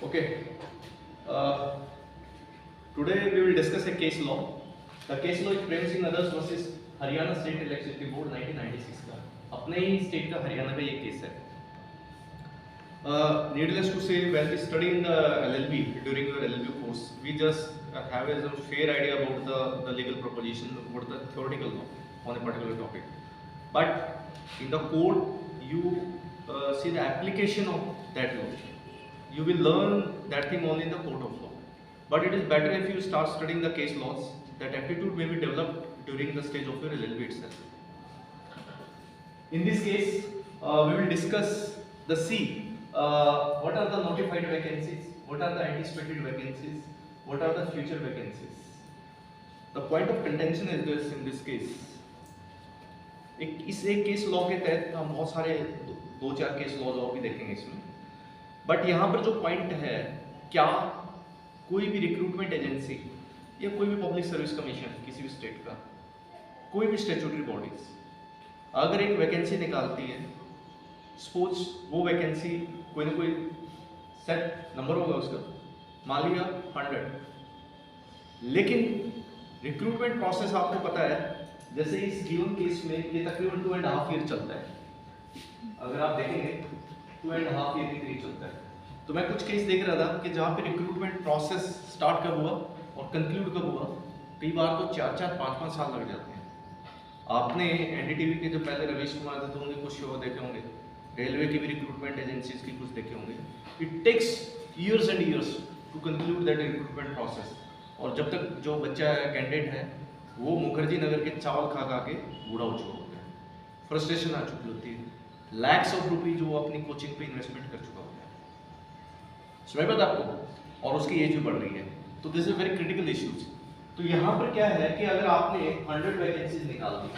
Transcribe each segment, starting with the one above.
Okay. Uh, Today we will discuss a case law. The case law is Prem Singh Others versus Haryana State Electricity Board 1996 का. अपने ही state का हरियाणा का ये case है. Needless to say, when we study in the LLB during your LLB course, we just have a fair idea about the legal proposition, what the theoretical law on a particular topic. But in the code, you see the application of that law. You will learn that thing only in the court of law. But it is better if you start studying the case laws. That aptitude may be developed during the stage of your LLB itself. In this case, we will discuss the C. What are the notified vacancies? What are the anticipated vacancies? What are the future vacancies? The point of contention is this in this case. इस एक case law के तहत हम बहुत सारे दो चार case laws और भी देखेंगे इसमें. बट यहाँ पर जो पॉइंट है, क्या कोई भी रिक्रूटमेंट एजेंसी या कोई भी पब्लिक सर्विस कमीशन किसी भी स्टेट का, कोई भी स्टैट्यूटरी बॉडीज अगर एक वैकेंसी निकालती है, सपोज वो वैकेंसी कोई ना कोई सेट नंबर होगा उसका, मान लिया 100, लेकिन रिक्रूटमेंट प्रोसेस आपको पता है, जैसे इस गिवन केस में ये तकरीबन 2.5 ईयर चलता है. अगर आप देखेंगे 2.5 ईयर के करीब चलता है. तो मैं कुछ केस देख रहा था कि जहाँ पे रिक्रूटमेंट प्रोसेस स्टार्ट कब हुआ और कंक्लूड कब हुआ, कई बार तो 4-4, 5-5 साल लग जाते हैं. आपने एनडीटीवी के जो पहले रवीश कुमार थे तो उनके कुछ शो देखे होंगे, रेलवे की भी रिक्रूटमेंट एजेंसीज की कुछ देखे होंगे. It takes years and years to conclude that recruitment process. और जब तक जो बच्चा कैंडिडेट है वो मुखर्जी नगर के चावल खा खा के बूढ़ा हो चुका होता है, फ्रस्ट्रेशन आ चुकी होती है, लैक्स ऑफ रुपीज वो अपनी कोचिंग पे इन्वेस्टमेंट कर चुका होता है, समझ बात आपको, और उसकी एज भी बढ़ रही है. तो this is very critical issues. तो यहाँ पर क्या है कि अगर आपने 100 वैकेंसीज निकाल दी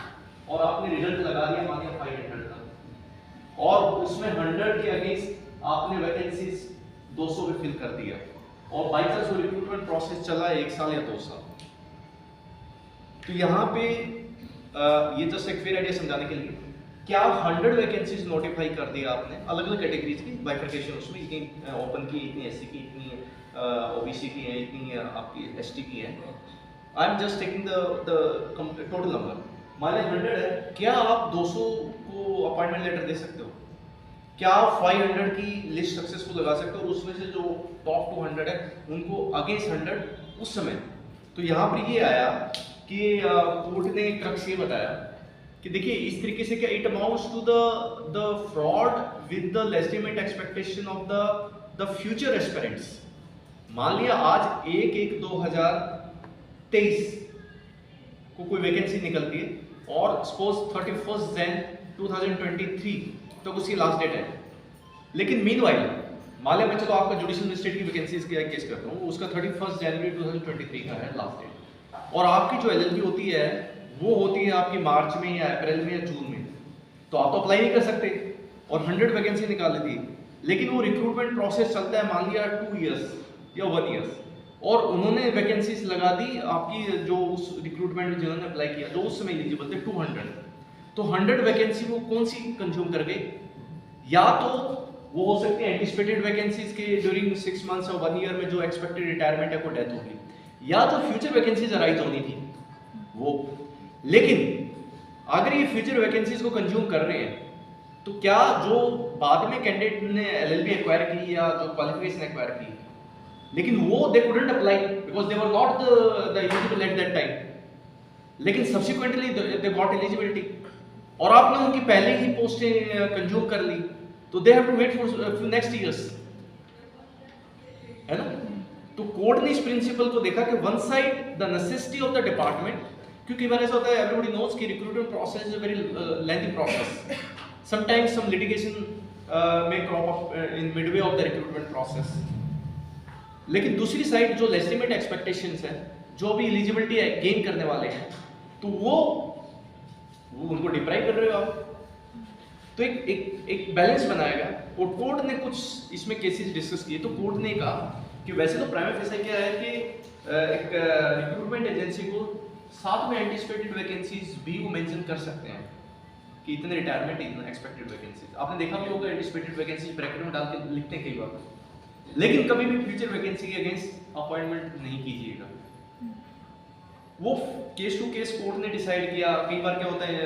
और आपने रिजल्ट लगा दिया मान लिया 500 का, और उसमें 100 के अगेंस्ट आपने वैकेंसीज 200 पे फिल कर दिया, और बाई चांस वो रिक्रूटमेंट प्रोसेस चला 1 साल या 2 साल, तो यहाँ पे ये जस्ट एक फेयर आइडिया समझाने के लिए, क्या 100 वैकेंसीज नोटिफाई कर दिया आपने अलग अलग कैटेगरीज की, बाइफर्केशन उसमें इतनी ओपन की, इतनी एससी की, इतनी ओबीसी की है, इतनी आपकी एसटी की है. I am just taking the total number. मान लिया 100 है, क्या आप 200 को अपॉइंटमेंट लेटर दे सकते हो? क्या आप 500 की लिस्ट सक्सेसफुल लगा सकते हो और उसमें से जो टॉप 200 है उनको अगेंस्ट 100 उस समय? तो यहाँ पर ये आया कि कोर्ट ने क्रक्स ये बताया कि देखिए इस तरीके से क्या it amounts to the fraud with the legitimate expectation of the future aspirants. मान लिया आज 1/1/2023 को कोई वैकेंसी निकलती है और सपोज 31 जैन 2023 तो उसकी लास्ट डेट है, लेकिन मीनवाइल मान लिया मैं चलो आपका जुडिशियल मजिस्ट्रेट की वैकेंसीज का केस करता हूँ, उसका 31 जनवरी 2023 का है लास्ट डेट, और आपकी जो एलएलबी होती है वो होती है आपकी मार्च में या अप्रैल में या जून में, तो आप तो अप्लाई नहीं कर सकते और 100 वैकेंसी निकाल दी, लेकिन वो रिक्रूटमेंट प्रोसेस चलता है मान लिया 2 इयर्स या 1 ईयर, और उन्होंने वैकेंसीज लगा दी आपकी जो उस रिक्रूटमेंट में जिन्होंने अप्लाई किया जो उस समय एलिजिबल थे 200, तो 100 वैकेंसी वो कौन सी कंज्यूम कर गए? या तो वो हो सकती है एंटिसिपेटेड वैकेंसीज के ड्यूरिंग 6 मंथ्स और 1 ईयर में जो एक्सपेक्टेड रिटायरमेंट है को डेथ होगी, या तो फ्यूचर वैकेंसीज अराइज होनी थी वो. लेकिन अगर ये फ्यूचर वैकेंसीज को कंज्यूम कर रहे हैं तो क्या जो बाद में कैंडिडेट ने एलएलबी एक्वायर की या जो क्वालिफिकेशन एक्वायर की, लेकिन वो they couldn't apply because they were not the eligible at that time, लेकिन सब्सिक्वेंटली दे गॉट एलिजिबिलिटी, और आपने उनकी पहले ही पोस्टें कंज्यूम कर ली, तो they have to wait for next years, है ना. तो कोर्ट ने इस प्रिंसिपल को देखा कि one side the necessity of the department, क्योंकि मैंने ऐसा होता है एवरीबॉडी नोज कि recruitment process is a very lengthy process, sometimes some litigation may crop up in midway of the recruitment process. लेकिन दूसरी साइड जो लेजिटिमेट एक्सपेक्टेशंस है, जो भी एलिजिबिलिटी गेन करने वाले हैं, तो वो उनको डिप्राइव कर रहे हो आप. तो एक बैलेंस बनाया गया और कोर्ट ने कुछ इसमें केसेस डिस्कस किए. तो कोर्ट ने कहा कि वैसे तो प्राइमा फेसी क्या है कि एक रिक्रूटमेंट एजेंसी को साथ में एंटिसिपेटेड वैकेंसीज भी वो मेंशन कर सकते हैं कि इतने रिटायरमेंट, इतने एक्सपेक्टेड वैकेंसीज. आपने देखा भी होगा एंटिसिपेटेड वैकेंसीज ब्रैकेट में डाल के लिखते हैं कई बार. लेकिन कभी भी फ्यूचर वैकेंसी के अगेंस्ट अपॉइंटमेंट नहीं कीजिएगा। वो केस टू केस कोर्ट ने डिसाइड किया। कई बार क्या होता है,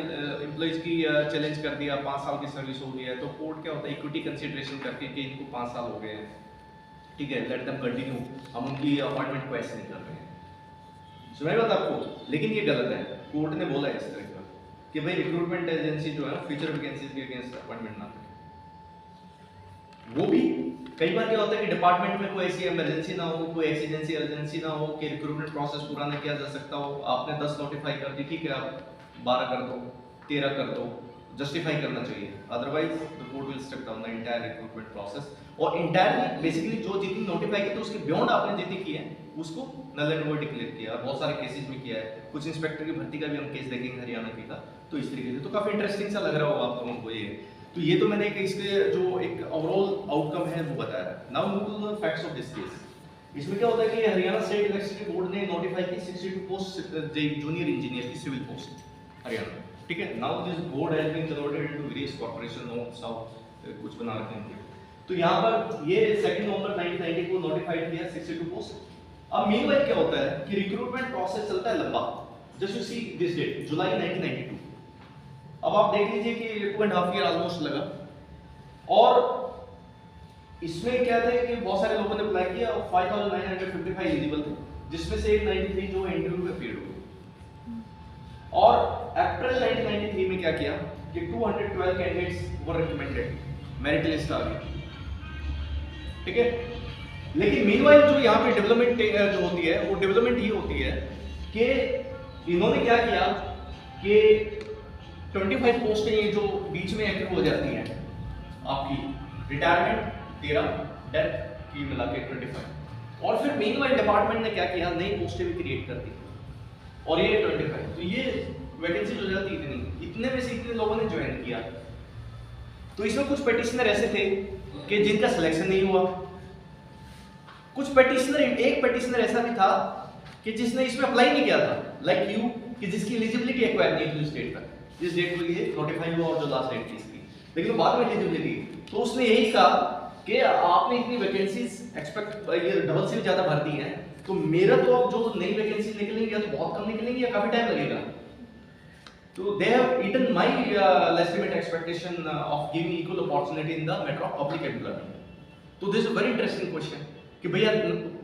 एम्प्लॉइज की चैलेंज कर दिया, 5 साल की सर्विस हो गई है, तो कोर्ट क्या होता है इक्विटी कंसीडरेशन करके कि इनको 5 साल हो गए हैं, ठीक है, लेट देम कंटिन्यू, हम उनकी अपॉइंटमेंट को ऐसे नहीं कर रहे हैं। सुनाई बात आपको? लेकिन ये गलत है, कोर्ट ने बोला है इस तरह का कि भाई रिक्रूटमेंट एजेंसी जो है फ्यूचर वैकेंसीज के अगेंस्ट अपॉइंटमेंट ना करें। वो भी कई बार क्या होता है कि डिपार्टमेंट में कोई ऐसी इमरजेंसी ना हो, कोई एक्सीडेंसी अर्जेंसी ना हो कि रिक्रूटमेंट प्रोसेस पूरा नहीं किया जा सकता हो, आपने 10 नोटिफाई कर दी, ठीक है, आप 12 कर दो, 13 कर दो, जस्टिफाई करना चाहिए, otherwise the court will struck down the entire recruitment process. और इंटायरली बेसिकली जो जितनी नोटिफाई की तो उसके बियॉन्ड आपने जितनी की है उसको नल एंड वॉइड डिक्लेयर किया। बहुत सारे केसेस में किया है, कुछ इंस्पेक्टर की भर्ती का भी हम केस देखेंगे हरियाणा की का, तो इस तरीके से तो काफी इंटरेस्टिंग सा लग रहा होगा आप लोगों को ये। तो ये तो मैंने एक इसके जो एक ओवरऑल आउटकम है वो बताया। Now move to the facts of this case. इसमें क्या होता है कि हरियाणा स्टेट इलेक्ट्रिसिटी बोर्ड ने नोटिफाई की 62 पोस्ट जूनियर इंजीनियर की सिविल पोस्ट हरियाणा, ठीक है। Now this board has been converted into various corporation notes south कुछ बना रखे हैं। तो यहाँ पर ये 2 नवंबर 1990 को नोटिफाइड किया 62 पोस्ट। अब मीनवाइल क्या होता है कि रिक्रूटमेंट प्रोसेस चलता है लंबा। Just you see this date July 1992। अब आप देख लीजिए कि 2.5 ईयर ऑलमोस्ट लगा, और इसमें क्या थे कि बहुत सारे लोगों ने अप्लाई किया और 5955 एलिजिबल थे, जिसमें से 93 जो इंटरव्यू में अपीयर हुए। और अप्रैल 1993 में क्या किया कि 212 candidates were recommended, merit list आ गई, ठीक है। लेकिन मीनवाइल जो यहाँ पे डेवलपमेंट जो होती है वो डेवलपमेंट ये होती है कि इन्होंने क्या किया कि 25 पोस्टें जो बीच में एक्टिव हो जाती हैं आपकी, रिटायरमेंट 13, डेथ की मिला के 25, और फिर मीनवाइल डिपार्टमेंट ने क्या किया, नई पोस्टें भी क्रिएट कर दी, और ये 25। तो ये वैकेंसी हो जाती इतने में से इतने लोगों ने ज्वाइन किया। तो इसमें कुछ पेटिशनर ऐसे थे कि जिनका सिलेक्शन नहीं हुआ, कुछ पेटिशनर, एक पेटिशनर ऐसा भी था कि जिसने इसमें अप्लाई नहीं किया था, लाइक यू, कि जिसकी एलिजिबिलिटी एक्वायर नहीं थी उस डेट तक, जिस डेट को ये नोटिफाई हुआ और जो लास्ट डेट थी इसकी, लेकिन बाद में एलिजिबिलिटी। तो उसने यही कहा कि आपने इतनी वैकेंसीज एक्सपेक्ट ये डबल से भी ज्यादा भर दी हैं, तो मेरा तो अब जो नई वैकेंसी निकलेंगी या तो बहुत कम निकलेंगी या काफी टाइम लगेगा। तो they have eaten my legitimate expectation of giving equal opportunity in the matter of public employment. तो this is a very interesting question कि भैया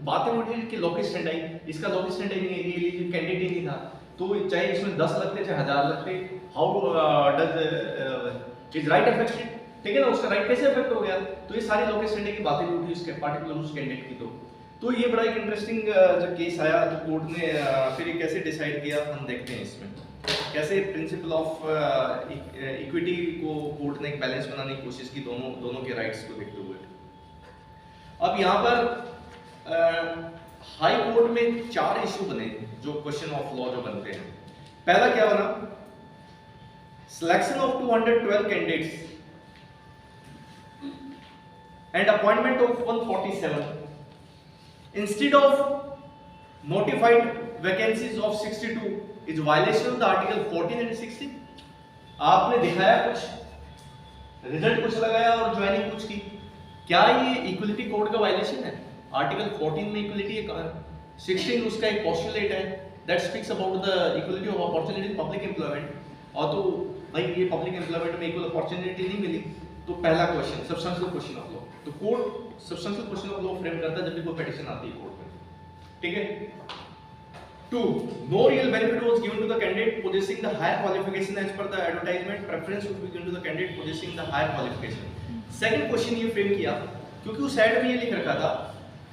बातें उठ रही कि लोकल स्टैंडर्ड आई, इसका लोकल स्टैंडर्ड नहीं है, ये कैंडिडेट ही नहीं था, तो चाहे इसमें 10 लगते चाहे 1000 लगते, how does is right affected, ठीक है ना, उसका राइट कैसे अफेक्ट हो गया। तो ये सारी लोकल स्टैंडर्ड की बातें भी उठी उसके पार्टिकुलर उस कैंडिडेट की। तो ये बड़ा एक इंटरेस्टिंग जब केस आया तो कोर्ट ने फिर ये कैसे डिसाइड किया हम देखते हैं इसमें, कैसे प्रिंसिपल ऑफ इक्विटी को कोर्ट ने एक बैलेंस बनाने की कोशिश की दोनों के राइट्स को देखते हुए। अब यहाँ पर हाई कोर्ट में 4 इश्यू बने जो क्वेश्चन ऑफ लॉ जो बनते हैं। पहला क्या बना, selection of 212 candidates and appointment of 147 instead of notified vacancies of 62 is violation of the article 14 and 16। आपने दिखाया कुछ, रिजल्ट कुछ लगाया और ज्वाइनिंग कुछ की, क्या ये इक्वलिटी कोड का वायलेशन है? आर्टिकल 14 में इक्वलिटी है, 16 उसका एक पोस्टुलेट है that speaks about the equality of opportunity in public employment, और तो भाई ये पब्लिक एम्प्लॉयमेंट में इक्वल अपॉर्चुनिटी नहीं मिली। तो पहला question substantial question of law, तो court substantial question of law frame करता है जब भी कोई पिटीशन आती है कोर्ट में, ठीक है। 2. No real benefit was given to the candidate possessing the higher qualification as per the advertisement. Preference would be given to the candidate possessing the higher qualification. Second question ये frame किया क्योंकि उस add में ये लिख रखा था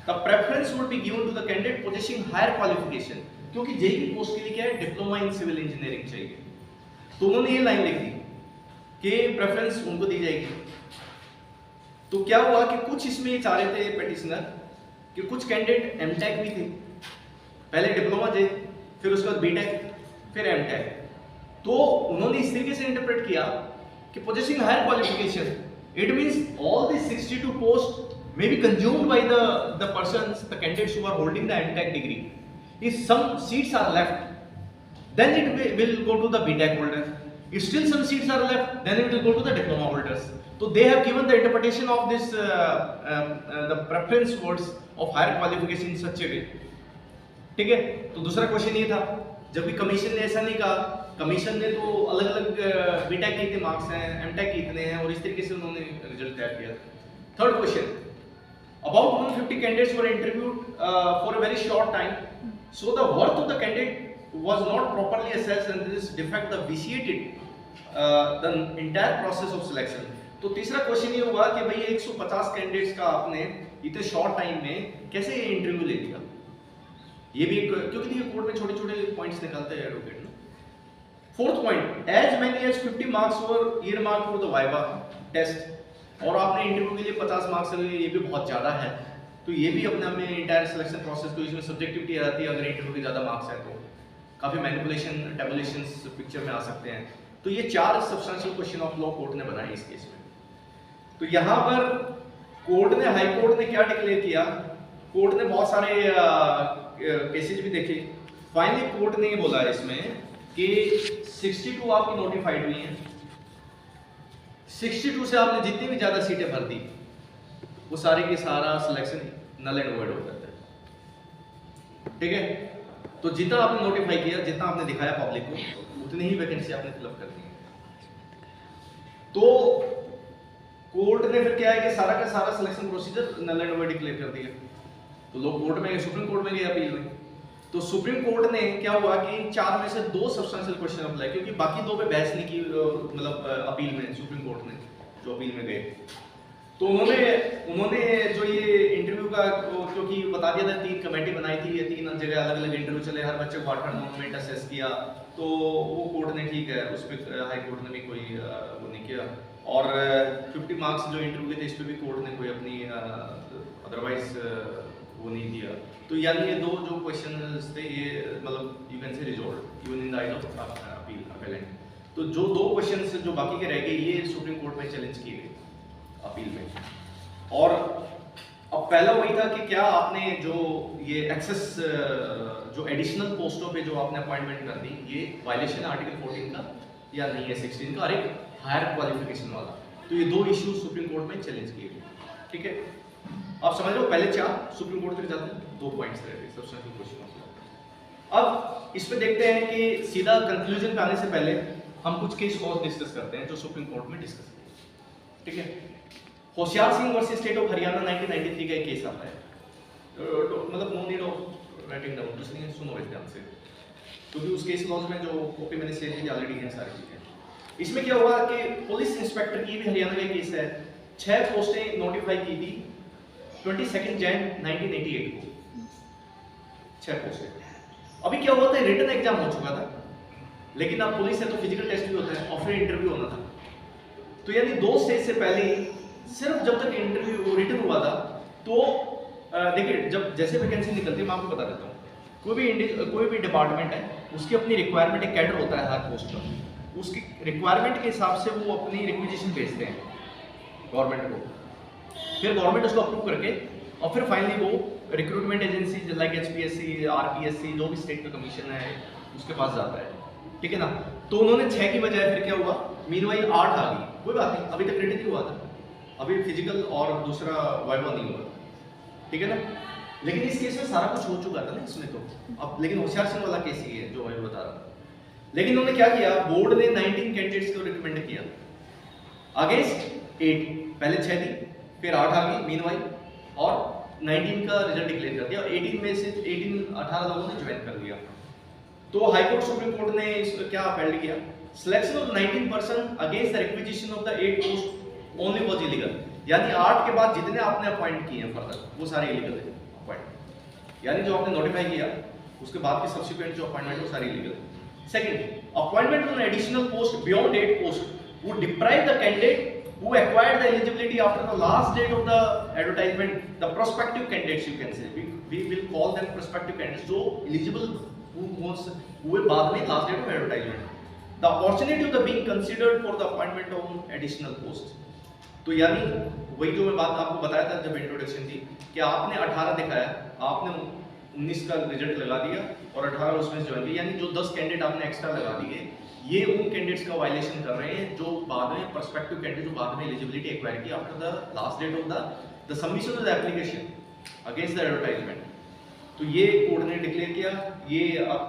the preference would be given to the candidate possessing higher qualification, क्योंकि जेई की पोस्ट के लिए क्या है, डिप्लोमा इन सिविल इंजीनियरिंग चाहिए। तो उन्होंने ये लाइन लिख दी कि प्रेफरेंस उनको दी जाएगी। तो क्या हुआ कि कुछ इसमें ये चाह रहे थे पेटिशनर कि कुछ कैंडिडेट एमटेक भी थे, पहले डिप्लोमा थे, फिर उसके बाद बीटेक, फिर एमटेक। तो उन्होंने इस तरीके से इंटरप्रेट किया कि possessing higher qualification, it means all this 62 post may be consumed by the persons, the candidates who are holding the MTech degree. If some seats are left, then it will go to the BTech holder. If still some seats are left, then it will go to the diploma holders. So they have given the interpretation of this the preference words of higher qualification in such a way. ठीक है, तो दूसरा question ये था, जब भी commission ने ऐसा नहीं कहा, कमीशन ने तो अलग अलग बीटेक के इतने मार्क्स हैं, एमटेक के इतने हैं, और इस तरीके से उन्होंने रिजल्ट तैयार किया। Third question, about 150 candidates were interviewed for a very short time, so the worth of the candidate was not properly assessed and this defect the vitiated the entire process of selection. तो तीसरा question ये हुआ कि भाई 150 candidates का आपने इतने short time में कैसे ये इंटरव्यू ले लिया। ये भी क्योंकि देखिए कोर्ट में छोटे छोटे पॉइंट्स निकालते हैं एडवोकेट ना। Fourth point, as many as 50 marks were earmarked for the viva test, और आपने इंटरव्यू के लिए 50 मार्क्स लिए, ये भी बहुत ज़्यादा है। तो ये भी अपने में इंटायर सिलेक्शन प्रोसेस को, इसमें सब्जेक्टिविटी आ जाती है। अगर इंटरव्यू के ज़्यादा मार्क्स हैं तो काफ़ी मैनिपुलेशन टेबुलेशंस पिक्चर में आ सकते हैं। तो ये 4 substantial question of law court ने बनाए इस केस में। तो यहाँ पर कोर्ट ने, हाई कोर्ट ने क्या डिक्लेयर किया, कोर्ट ने बहुत सारे केसेज भी देखे। फाइनली कोर्ट ने ये बोला इसमें कि 62 आपकी नोटिफाइड हुई हैं, 62 से आपने जितनी भी ज्यादा सीटें भर दी, वो सारे के सारा सिलेक्शन नल एंड वॉइड हो जाता है। ठीक है, तो जितना आपने नोटिफाई किया, जितना आपने दिखाया पब्लिक को, उतनी ही वैकेंसी आपने फिलअप कर दी है। तो कोर्ट ने फिर क्या है कि सारा का सारा selection procedure null and void declare कर दिया। तो लोग कोर्ट में गए, सुप्रीम कोर्ट में गए अपील में। तो सुप्रीम कोर्ट ने क्या हुआ कि 4 में से 2 सब्सटेंशियल क्वेश्चन अप्लाई, क्योंकि बाकी 2 पे बहस नहीं की, मतलब अपील में, सुप्रीम कोर्ट ने जो अपील में गए, तो उन्होंने जो ये इंटरव्यू का, क्योंकि बता दिया था 3 कमेटी बनाई थी, ये 3 जगह अलग अलग इंटरव्यू चले, हर बच्चे को 8 मिनट असेस किया, तो वो कोर्ट ने ठीक है, उस पर हाई कोर्ट ने भी कोई वो नहीं किया। और 50 मार्क्स जो इंटरव्यू के थे, इस पर भी कोर्ट ने कोई अपनी अदरवाइज वो नहीं दिया। तो यानी ये 2 जो क्वेश्चंस थे, ये मतलब you can say resolve even in the eyes of appeal appellant. तो जो 2 क्वेश्चंस जो बाकी के रह गए, ये सुप्रीम कोर्ट में चैलेंज किए गए अपील में। और अब पहला वही था कि क्या आपने जो ये एक्सेस जो एडिशनल पोस्टों पे जो आपने अपॉइंटमेंट कर दी, ये वायलेशन है आर्टिकल 14 का या नहीं है 16 का, और एक हायर क्वालिफिकेशन वाला। तो ये 2 इश्यूज सुप्रीम कोर्ट में चैलेंज किए गए। ठीक है, आप समझ लो, पहले 4 सुप्रीम कोर्ट तक जाते हैं, 2 पॉइंट्स रहते हैं सब्सटेंशियल क्वेश्चन। अब इस पे देखते हैं कि सीधा कंक्लूजन पे आने से पहले हम कुछ केस लॉज डिस्कस करते हैं जो सुप्रीम कोर्ट में डिस्कस किए। ठीक है, Hoshiyar Singh versus state of Haryana 1993 का एक केस आता है। मतलब no need of writing down, कुछ नहीं, सुनो इस ध्यान से, क्योंकि उस केस लॉज में जो कॉपी मैंने शेयर की ऑलरेडी है सारी चीजें। इसमें क्या हुआ कि पुलिस इंस्पेक्टर की भी हरियाणा का केस है, 6 पोस्टें नोटिफाई की थी 22 जैन 1988 को, 6 पोस्टें। अभी क्या हुआ था, रिटन एग्जाम हो चुका था, लेकिन अब पुलिस है तो फिजिकल टेस्ट भी होता है और फिर इंटरव्यू होना था। तो यानी 2 स्टेज से पहले सिर्फ जब तक इंटरव्यू रिटन हुआ था, तो देखिए जब जैसे वैकेंसी निकलती है, मैं आपको बता देता हूँ, कोई भी डिपार्टमेंट है, उसकी अपनी रिक्वायरमेंट, एक कैडर होता है हर पोस्ट का, उसकी रिक्वायरमेंट के हिसाब से वो अपनी रिक्विजिशन भेजते हैं गवर्नमेंट को, फिर गवर्नमेंट उसको अप्रूव करके और फिर फाइनली वो recruitment agency like HPSC, RPSC, जो भी स्टेट का कमीशन है, उसके पास जाता है। ठीक है ना, तो उन्होंने 6 की बजाय फिर क्या हुआ, मीनवाइल 8 आ गई। कोई बात नहीं, अभी तक रिटन नहीं हुआ था, अभी फिजिकल और दूसरा वाइवा नहीं हुआ। ठीक है ना, लेकिन इस केस में सारा कुछ हो चुका था ना इसमें तो। अब लेकिन होशियार सिंह वाला केस ही है जो मैं बता रहा हूँ। लेकिन उन्होंने क्या किया, बोर्ड ने 19 कैंडिडेट्स को रिकमेंड किया अगेंस्ट 8, पहले 6 दी, फिर 8 आ गई मीनवाइल, और 19 का रिजल्ट डिक्लेयर कर दिया, और 18 में से 18 लोगों ने ज्वाइन कर लिया। तो हाई कोर्ट, सुप्रीम कोर्ट ने इसको क्या अपील किया, selection of 19 person against the requisition of the 8 post only was illegal. यानी 8 के बाद जितने आपने अपॉइंट किए हैं फर्दर, वो सारे इलीगल है अपॉइंट, यानी जो आपने नोटिफाई किया उसके बाद के सब्सिक्वेंट जो अपॉइंटमेंट वो सारे इलीगल है। Second, appointment on additional post beyond 8 post would deprive the candidate who acquired the eligibility after the last date of the advertisement, the prospective candidates you can say, we will call them prospective candidates, जो eligible हुए बाद में last date of advertisement, the opportunity of the being considered for the appointment on additional post। तो यानी वही जो मैं बात आपको बताया था जब इंट्रोडक्शन थी कि आपने 18 दिखाया, आपने 19 का रिजल्ट लगा दिया और 18 उसमें ज्वाइन किया, यानी जो 10 कैंडिडेट आपने एक्स्ट्रा लगा दिए, ये उन कैंडिडेट्स का वायलेशन कर रहे हैं जो बाद में पर्सपेक्टिव कैंडिडेट जो बाद में एलिजिबिलिटी एक्वायर की after the last date of the submission of the application against the advertisement. तो ये कोर्ट ने डिक्लेयर किया। ये आप